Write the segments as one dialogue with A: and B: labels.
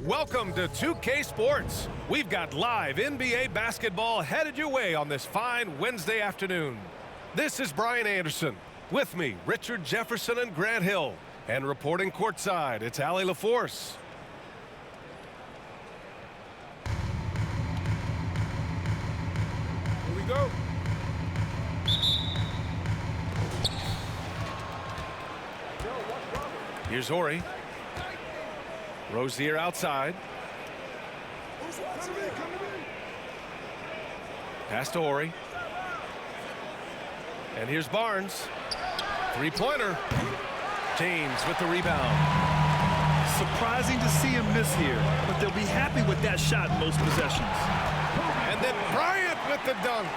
A: Welcome to 2K Sports. We've got live NBA basketball headed your way on this fine Wednesday afternoon. This is Brian Anderson. With me, Richard Jefferson and Grant Hill. And reporting courtside, it's Allie LaForce. Here we go. Here's Ori. Rozier outside. Pass to Ori. And here's Barnes. Three-pointer. James with the rebound.
B: Surprising to see him miss here, but they'll be happy with that shot in most possessions.
A: And then Bryant with the dunk.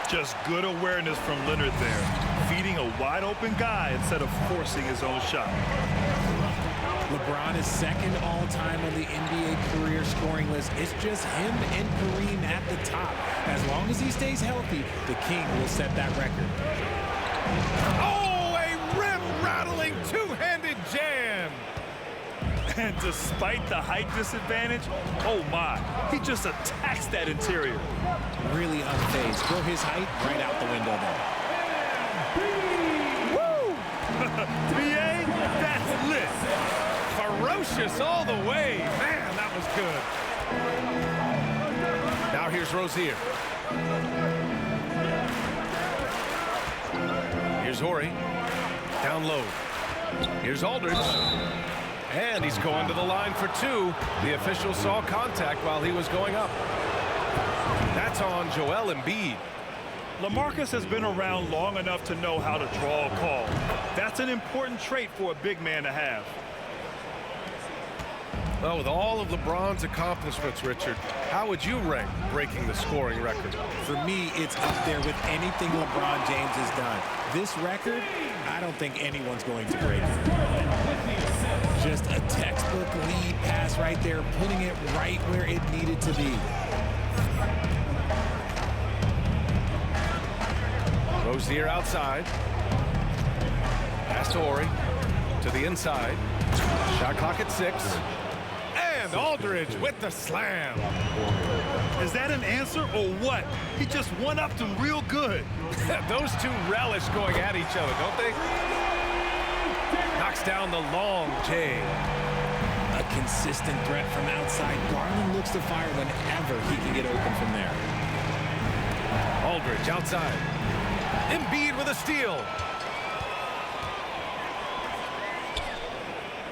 B: Just good awareness from Leonard there, feeding a wide-open guy instead of forcing his own shot.
C: LeBron is second all-time on the NBA career scoring list. It's just him and Kareem at the top. As long as he stays healthy, the King will set that record.
A: Oh, a rim-rattling two-handed jam.
B: And despite the height disadvantage, oh my, he just attacks that interior.
C: Really unfazed. Throw his height right out the window there.
B: Woo! BA, that's lit.
A: Ferocious all the way. Man, that was good. Now here's Rozier. Here's Ori. Down low. Here's Aldridge. And he's going to the line for two. The official saw contact while he was going up. That's on Joel Embiid.
B: LaMarcus has been around long enough to know how to draw a call. That's an important trait for a big man to have.
A: Well, with all of LeBron's accomplishments, Richard, how would you rank breaking the scoring record?
C: For me, it's up there with anything LeBron James has done. This record, I don't think anyone's going to break it. Just a textbook lead pass right there, putting it right where it needed to be.
A: Rozier outside. Pass to Ori. To the inside. Shot clock at 6. And Aldridge with the slam.
B: Is that an answer or what? He just one-upped him real good.
A: Those two relish going at each other, don't they? Knocks down the long J.
C: A consistent threat from outside. Garland looks to fire whenever he can get open from there.
A: Aldridge outside. Embiid with a steal.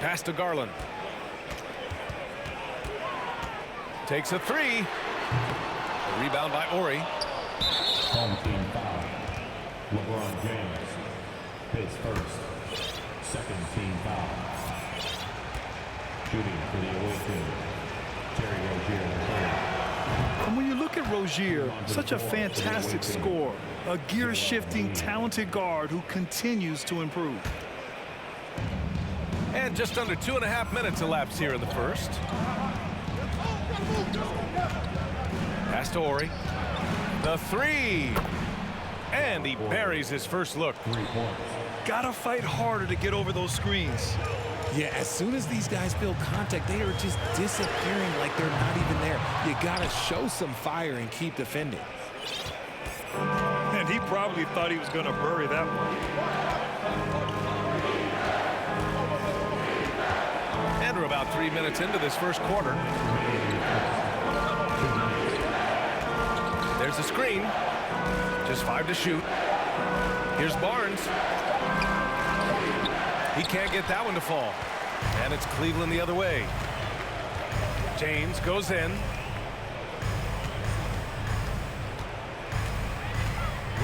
A: Pass to Garland. Takes a three. A rebound by Ori.
D: Home team foul. LeBron James. His first. Second team foul. Shooting for the away team. Terry Rozier.
B: And when you look at Rozier, such a fantastic scorer, a gear-shifting, talented guard who continues to improve.
A: And just under 2.5 minutes elapsed here in the first. Pass to Ori. The three. And he buries his first look.
D: 3 points.
B: Gotta fight harder to get over those screens.
C: Yeah, as soon as these guys feel contact, they are just disappearing like they're not even there. You gotta show some fire and keep defending.
B: And he probably thought he was gonna bury that one.
A: And we're about 3 minutes into this first quarter. There's a screen. Just 5 to shoot. Here's Barnes. He can't get that one to fall. And it's Cleveland the other way. James goes in.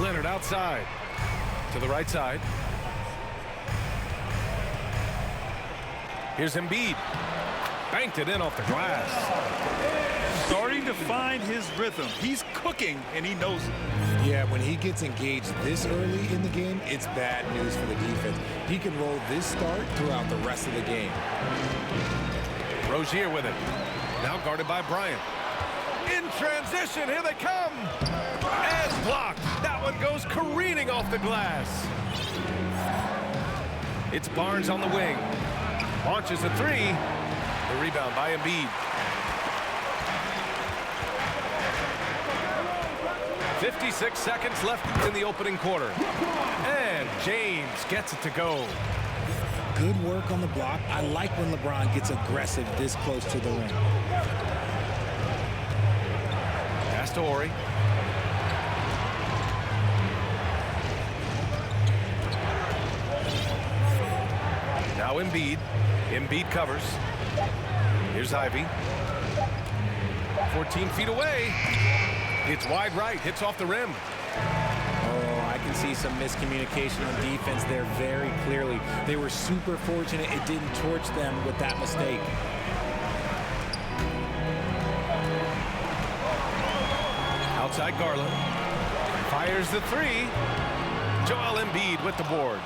A: Leonard outside. To the right side. Here's Embiid. Banked it in off the glass.
B: Starting to find his rhythm. He's cooking, and he knows it.
C: Yeah, when he gets engaged this early in the game, it's bad news for the defense. He can roll this start throughout the rest of the game.
A: Rozier with it. Now guarded by Bryant. In transition, here they come. And blocked. That one goes careening off the glass. It's Barnes on the wing. Launches a three. The rebound by Embiid. 56 seconds left in the opening quarter. And James gets it to go.
C: Good work on the block. I like when LeBron gets aggressive this close to the rim.
A: Pass to Horry. Now Embiid. Embiid covers. Here's Ivy. 14 feet away. It's wide right. Hits off the rim.
C: Oh, I can see some miscommunication on defense there very clearly. They were super fortunate it didn't torch them with that mistake.
A: Outside Garland. Fires the three. Joel Embiid with the board.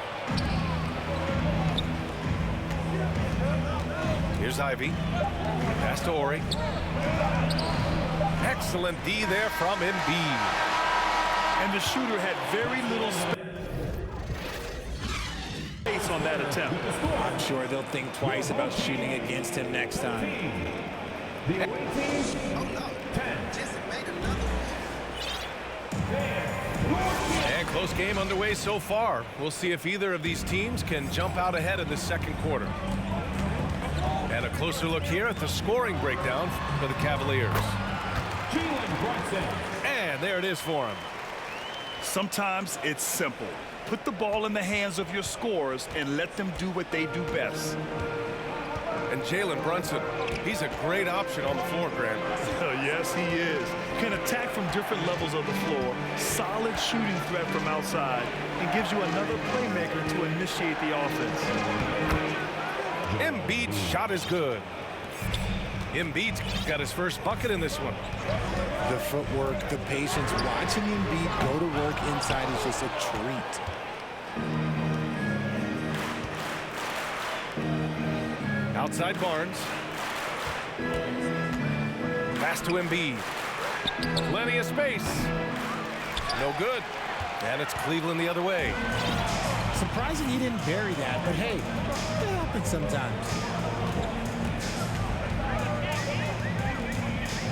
A: Here's Ivy. Pass to Horry. Excellent D there from Embiid.
B: And the shooter had very little space on that attempt.
C: I'm sure they'll think twice about shooting against him next time.
A: And close game underway so far. We'll see if either of these teams can jump out ahead in the second quarter. And a closer look here at the scoring breakdown for the Cavaliers. And there it is for him.
B: Sometimes it's simple. Put the ball in the hands of your scorers and let them do what they do best.
A: And Jalen Brunson, he's a great option on the floor, Grant.
B: Yes, he is. Can attack from different levels of the floor. Solid shooting threat from outside. And gives you another playmaker to initiate the offense.
A: Embiid's shot is good. Embiid's got his first bucket in this one.
C: The footwork, the patience, watching Embiid go to work inside is just a treat.
A: Outside Barnes. Pass to Embiid. Plenty of space. No good. And it's Cleveland the other way.
C: Surprising he didn't bury that, but hey, it happens sometimes.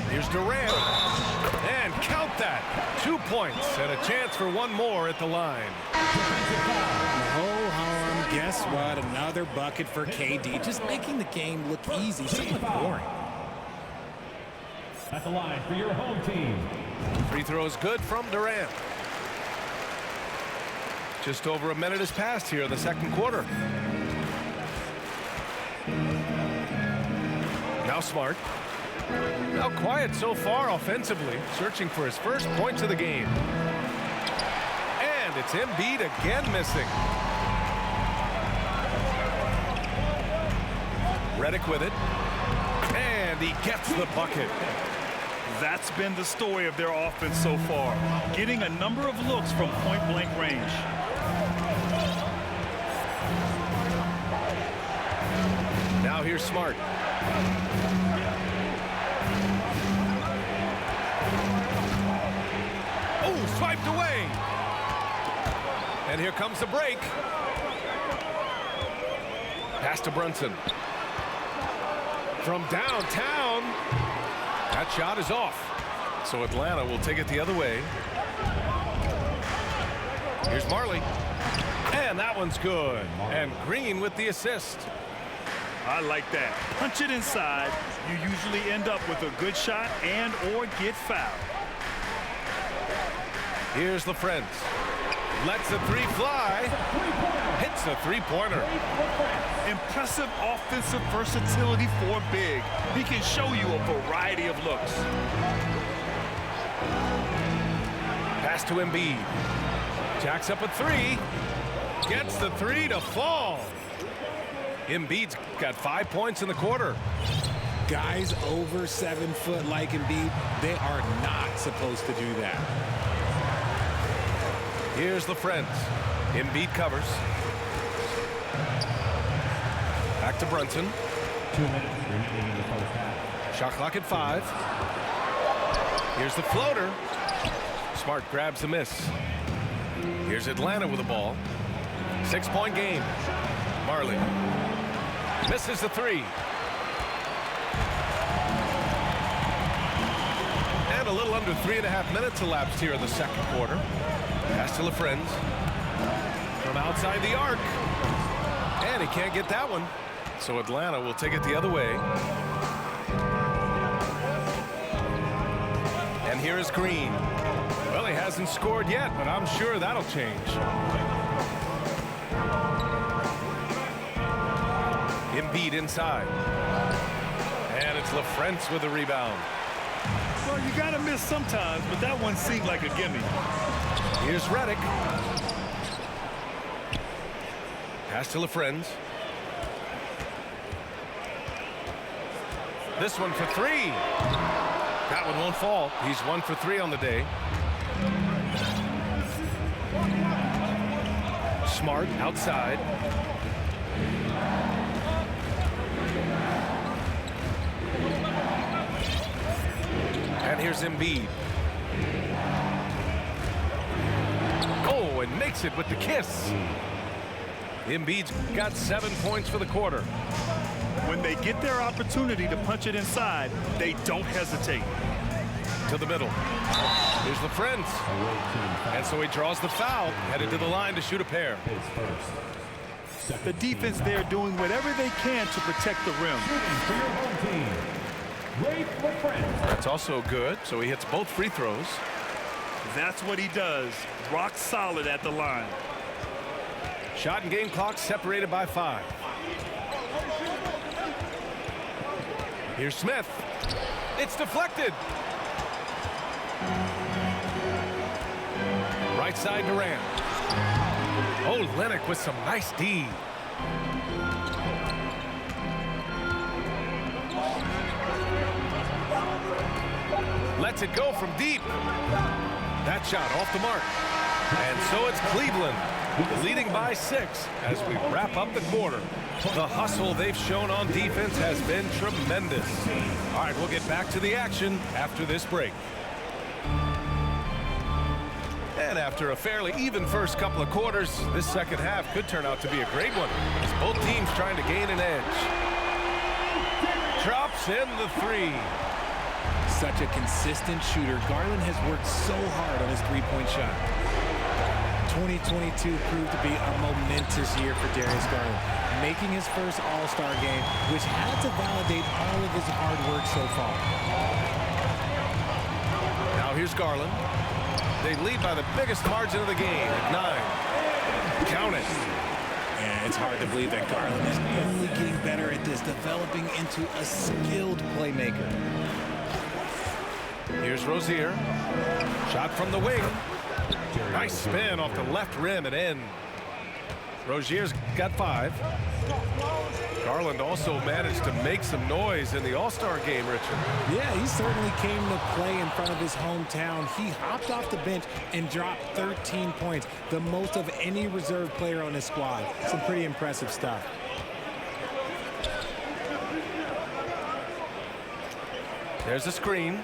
A: Here's Durant. And count that. 2 points and a chance for one more at the line.
C: Ho-hum, guess what? Another bucket for KD. Just making the game look easy, somewhat boring.
D: At the line for your home team.
A: Free throw is good from Durant. Just over a minute has passed here in the second quarter. Now Smart. Now quiet so far offensively, searching for his first points of the game. And it's Embiid again missing. Redick with it. And he gets the bucket.
B: That's been the story of their offense so far. Getting a number of looks from point-blank range.
A: Now here's Smart. Oh, swiped away. And here comes the break. Pass to Brunson. From downtown. That shot is off. So Atlanta will take it the other way. Here's Marley. And that one's good. And Green with the assist.
B: I like that. Punch it inside. You usually end up with a good shot and or get fouled.
A: Here's the friends. Lets the three fly. Hits the three-pointer.
B: Impressive offensive versatility for big. He can show you a variety of looks.
A: Pass to Embiid. Jacks up a three. Gets the three to fall. Embiid's got 5 points in the quarter.
C: Guys over 7 foot like Embiid, they are not supposed to do that.
A: Here's the friends. Embiid covers. Back to Brunson.
D: 2 minutes remaining in the first half.
A: Shot clock at 5. Here's the floater. Smart grabs the miss. Here's Atlanta with the ball. 6-point game. Marley misses the three. And a little under 3.5 minutes elapsed here in the second quarter. Pass to LaFrenz. From outside the arc. And he can't get that one. So Atlanta will take it the other way. And here is Green. Well, he hasn't scored yet, but I'm sure that'll change. Embiid inside. And it's LaFrenz with the rebound.
B: Well, you got to miss sometimes, but that one seemed like a gimme.
A: Here's Redick. Pass to LaFrenz. This one for three. That one won't fall. He's 1 for 3 on the day. Smart outside. And here's Embiid. Oh, and makes it with the kiss. Embiid's got 7 points for the quarter.
B: When they get their opportunity to punch it inside, they don't hesitate.
A: To the middle. Here's LaFrenz. And so he draws the foul, headed to the line to shoot a pair.
B: The defense there doing whatever they can to protect the rim.
A: That's also good, so he hits both free throws.
B: That's what he does. Rock solid at the line.
A: Shot and game clock separated by 5. Here's Smith. It's deflected. Right side Durant. Oh, Lennox with some nice D. Lets it go from deep. That shot off the mark. And so it's Cleveland leading by 6 as we wrap up the quarter. The hustle they've shown on defense has been tremendous. All right, we'll get back to the action after this break. And after a fairly even first couple of quarters, this second half could turn out to be a great one as both teams trying to gain an edge. Drops in the 3.
C: Such a consistent shooter. Garland has worked so hard on his three-point shot. 2022 proved to be a momentous year for Darius Garland, making his first All-Star game, which had to validate all of his hard work so far.
A: Now here's Garland. They lead by the biggest margin of the game at 9. Count it.
C: And it's hard to believe that Garland is only getting better at this, developing into a skilled playmaker.
A: Here's Rozier. Shot from the wing. Nice spin off the left rim and in. Rozier's got 5. Garland also managed to make some noise in the All-Star game, Richard.
C: Yeah, he certainly came to play in front of his hometown. He hopped off the bench and dropped 13 points, the most of any reserve player on his squad. Some pretty impressive stuff.
A: There's a screen.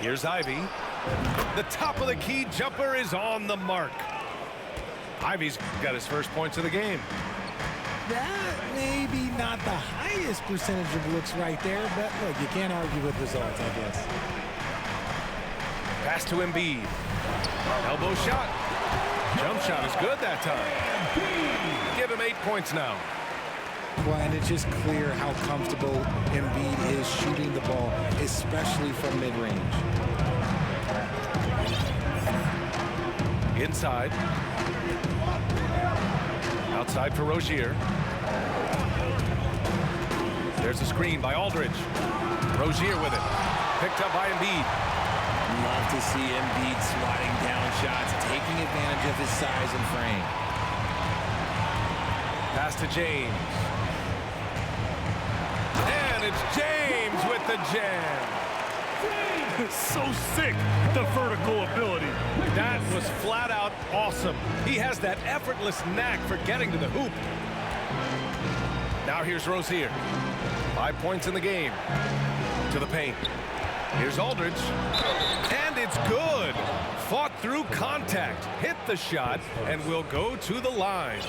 A: Here's Ivy. The top of the key jumper is on the mark. Ivy's got his first points of the game.
C: That maybe not the highest percentage of looks right there, but look, you can't argue with results, I guess.
A: Pass to Embiid. Elbow shot. Jump shot is good that time. Give him 8 points now.
C: Well, and it's just clear how comfortable Embiid is shooting the ball, especially from mid-range.
A: Inside. Outside for Rozier. There's a screen by Aldridge. Rozier with it. Picked up by Embiid.
C: Love to see Embiid swatting down shots, taking advantage of his size and frame.
A: Pass to James. And it's James with the jam.
B: So sick, the vertical ability.
A: That was flat out awesome. He has that effortless knack for getting to the hoop. Now here's Rozier. 5 points in the game. To the paint. Here's Aldridge. And it's good. Fought through contact. Hit the shot and will go to the line.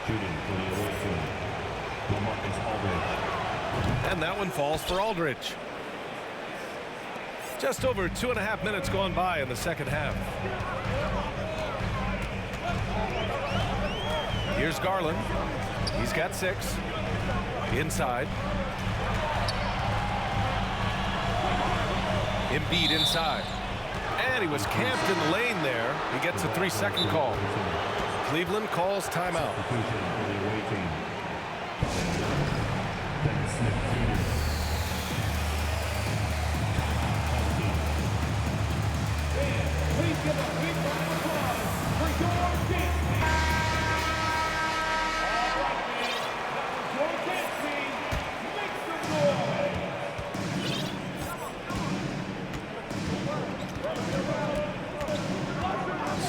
D: Shooting for the away team, LaMarcus Aldridge.
A: And that one falls for Aldridge. Just over 2.5 minutes gone by in the second half. Here's Garland. He's got 6. Inside. Embiid inside. And he was camped in the lane there. He gets a 3-second call. Cleveland calls timeout.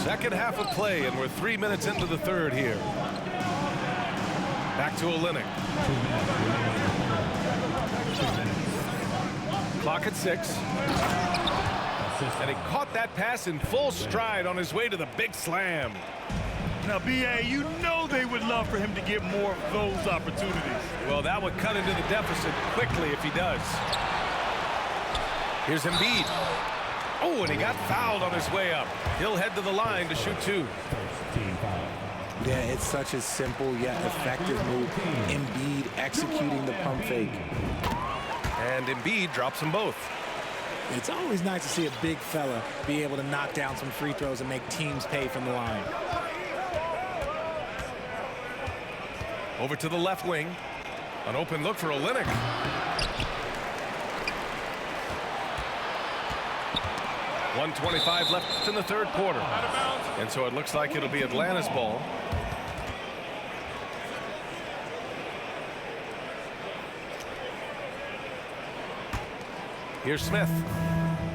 A: Second half of play, and we're 3 minutes into the third here. Back to Olynyk. Clock at 6. And he caught that pass in full stride on his way to the big slam.
B: Now, B.A., you know they would love for him to get more of those opportunities.
A: Well, that would cut into the deficit quickly if he does. Here's Embiid. Oh, and he got fouled on his way up. He'll head to the line to shoot 2.
C: Yeah, it's such a simple yet effective move. Embiid executing the pump fake.
A: And Embiid drops them both.
C: It's always nice to see a big fella be able to knock down some free throws and make teams pay from the line.
A: Over to the left wing. An open look for Olynyk. .125 left in the third quarter. And so it looks like it'll be Atlanta's ball. Here's Smith.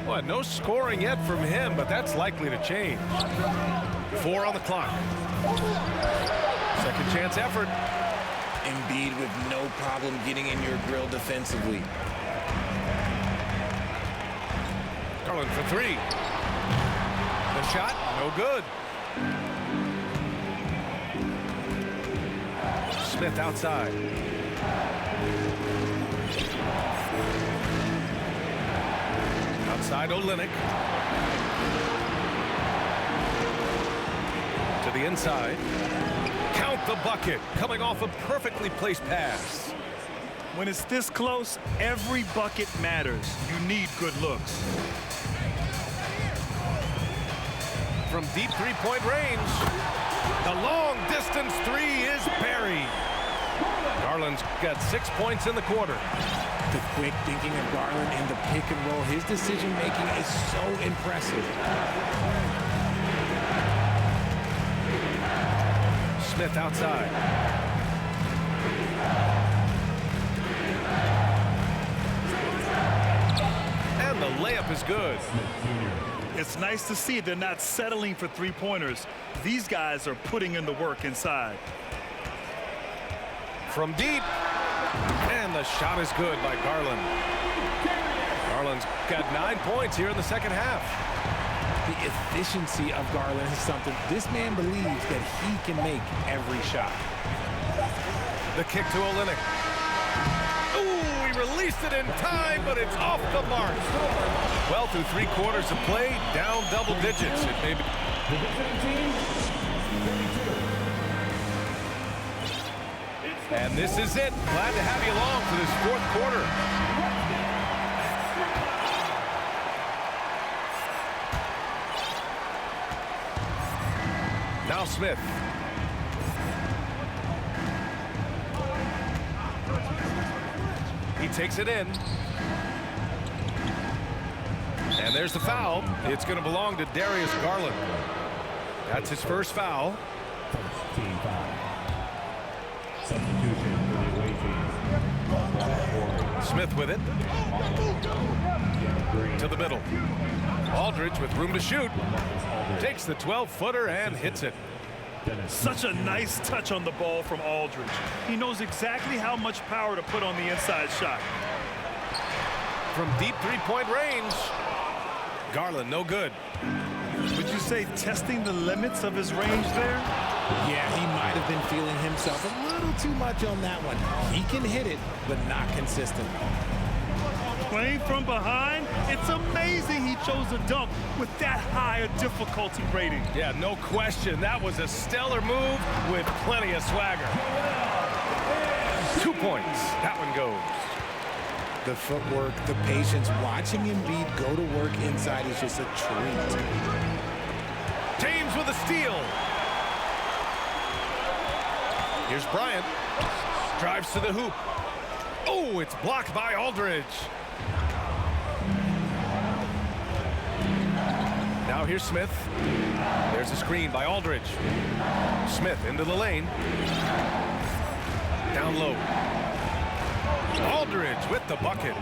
A: Well, no scoring yet from him, but that's likely to change. 4 on the clock. Second chance effort.
C: Embiid with no problem getting in your grill defensively.
A: Garland for 3. The shot, no good. Smith outside. Outside Olynyk. To the inside. Count the bucket. Coming off a perfectly placed pass.
B: When it's this close, every bucket matters. You need good looks.
A: From deep three-point range, the long-distance 3 is buried. Garland's got 6 points in the quarter.
C: The quick thinking of Garland in the pick and roll. His decision-making is so impressive.
A: Smith outside. And the layup is good.
B: It's nice to see they're not settling for three-pointers. These guys are putting in the work inside.
A: From deep. And the shot is good by Garland. Garland's got 9 points here in the second half.
C: The efficiency of Garland is something. This man believes that he can make every shot.
A: The kick to Olynyk. Ooh, he released it in time, but it's off the mark. Well, through 3 quarters of play, down double digits. It may be. And this is it. Glad to have you along for this 4th quarter. Now Smith. He takes it in. And there's the foul. It's going to belong to Darius Garland. That's his first foul.
D: Team foul. Substitution for the away team.
A: Smith with it. To the middle. Aldridge with room to shoot. Takes the 12-footer and hits it.
B: Such a nice touch on the ball from Aldridge. He knows exactly how much power to put on the inside shot.
A: From deep three-point range. Garland, no good.
B: Would you say testing the limits of his range there?
C: Yeah, he might have been feeling himself a little too much on that one. He can hit it, but not consistent.
B: Playing from behind, it's amazing he chose a dunk with that high a difficulty rating.
A: Yeah, no question. That was a stellar move with plenty of swagger. 2 points. That one goes.
C: The footwork, the patience, watching Embiid go to work inside is just a treat.
A: James with a steal. Here's Bryant. Drives to the hoop. Oh, it's blocked by Aldridge. Now here's Smith. There's a screen by Aldridge. Smith into the lane. Down low. Aldridge with the bucket.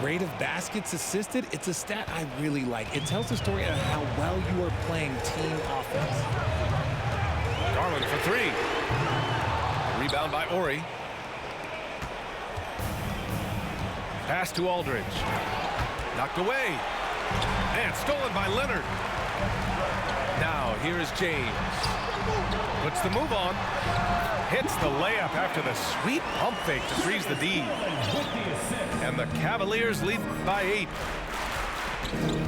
C: Rate of baskets assisted, it's a stat I really like. It tells the story of how well you are playing team offense.
A: Garland for three. Rebound by Ori. Pass to Aldridge. Knocked away. And stolen by Leonard. Now here is James. Puts the move on. Hits the layup after the sweet pump fake to freeze the D. And the Cavaliers lead by 8.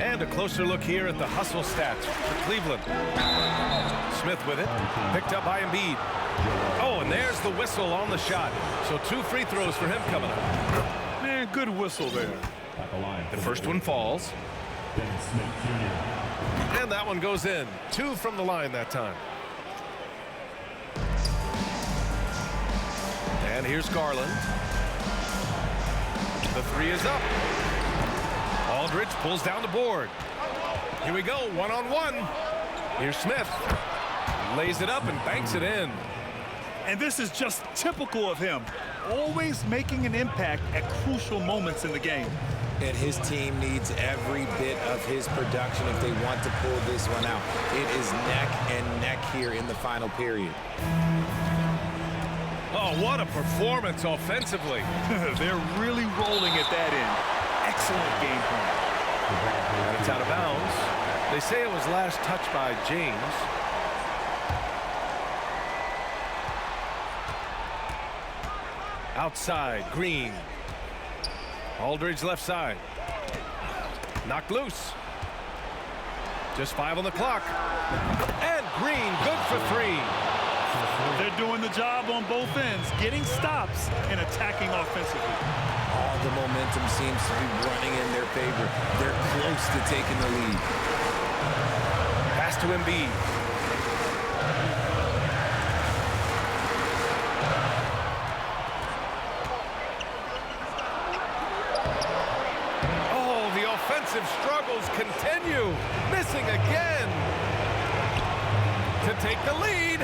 A: And a closer look here at the hustle stats for Cleveland. Smith with it. Picked up by Embiid. Oh, and there's the whistle on the shot. So 2 free throws for him coming up.
B: Man, good whistle there.
A: The first one falls. And that one goes in. 2 from the line that time. And here's Garland. The 3 is up. Aldridge pulls down the board. Here we go, one-on-one. Here's Smith. Lays it up and banks it in.
B: And this is just typical of him. Always making an impact at crucial moments in the game.
C: And his team needs every bit of his production if they want to pull this one out. It is neck and neck here in the final period.
A: Oh, what a performance offensively.
B: They're really rolling at that end. Excellent game plan.
A: And it's out of bounds. They say it was last touched by James. Outside, Green. Aldridge left side. Knocked loose. Just 5 on the clock. And Green, good for 3.
B: They're doing the job on both ends, getting stops and attacking offensively.
C: All the momentum seems to be running in their favor. They're close to taking the lead.
A: Pass to Embiid. Oh, the offensive struggles continue. Missing again. To take the lead.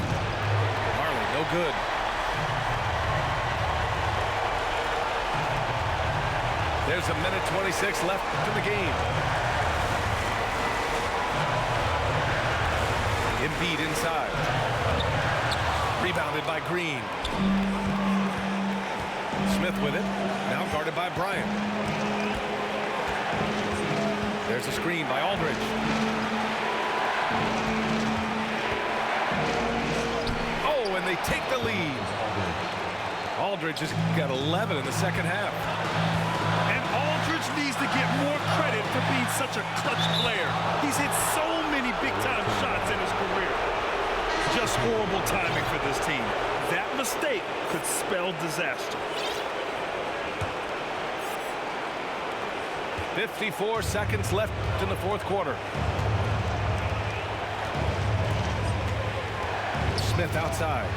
A: Marley, no good. There's a minute 26 left in the game. Embiid inside. Rebounded by Green. Smith with it. Now guarded by Bryant. There's a screen by Aldridge. Oh, and they take the lead. Aldridge has got 11 in the second half.
B: And Aldridge needs to get more credit for being such a clutch player. He's hit so many big-time shots in his career. Just horrible timing for this team. That mistake could spell disaster.
A: 54 seconds left in the fourth quarter. Smith outside.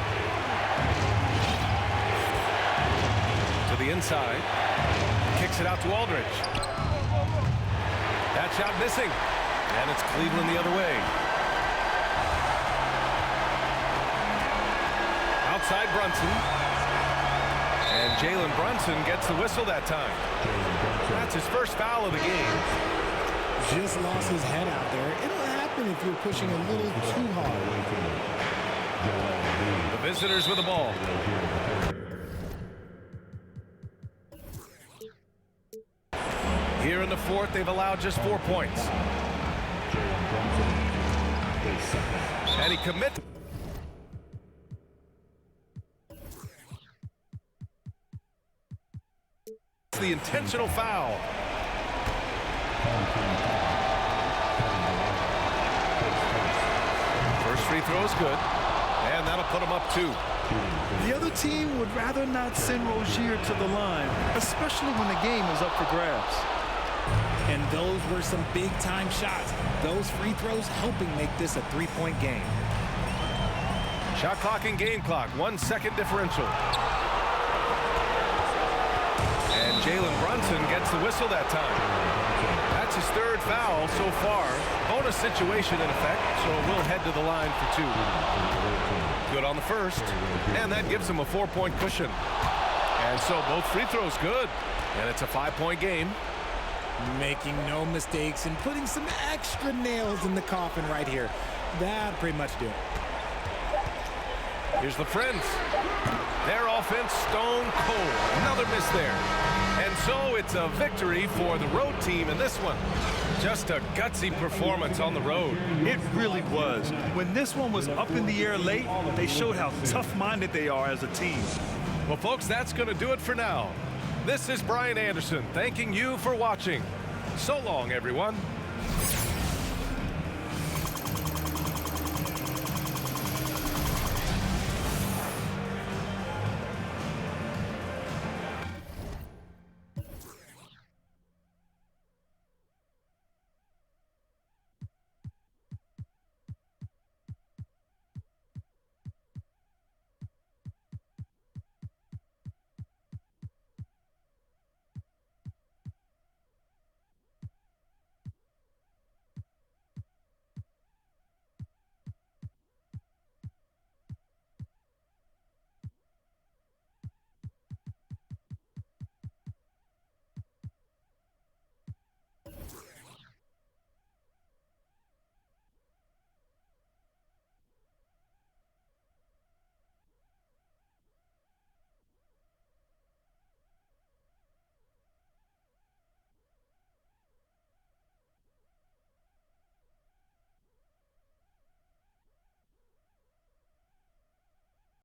A: To the inside. Kicks it out to Aldridge. That shot missing. And it's Cleveland the other way. Outside Brunson. And Jalen Brunson gets the whistle that time. That's his first foul of the game.
C: Just lost his head out there. It'll happen if you're pushing a little too hard.
A: The visitors with the ball. Here in the fourth, they've allowed just 4 points. And he commits. That's the intentional foul. First free throw is good, and that'll put him up 2.
B: The other team would rather not send Rozier to the line, especially when the game is up for grabs.
C: And those were some big-time shots. Those free throws helping make this a 3-point game.
A: Shot clock and game clock, 1 second differential. And Jalen Brunson gets the whistle that time. That's his 3rd foul so far. Bonus situation in effect, so we'll head to the line for 2. Good on the first, and that gives him a 4-point cushion. And so both free throws good, and it's a 5-point game.
C: Making no mistakes and putting some extra nails in the coffin right here. That'd pretty much do it.
A: Here's the Friends. Their offense stone cold. Another miss there. And so it's a victory for the road team in this one. Just a gutsy performance on the road.
B: It really was. When this one was up in the air late, they showed how tough-minded they are as a team.
A: Well, folks, that's going to do it for now. This is Brian Anderson thanking you for watching. So long, everyone.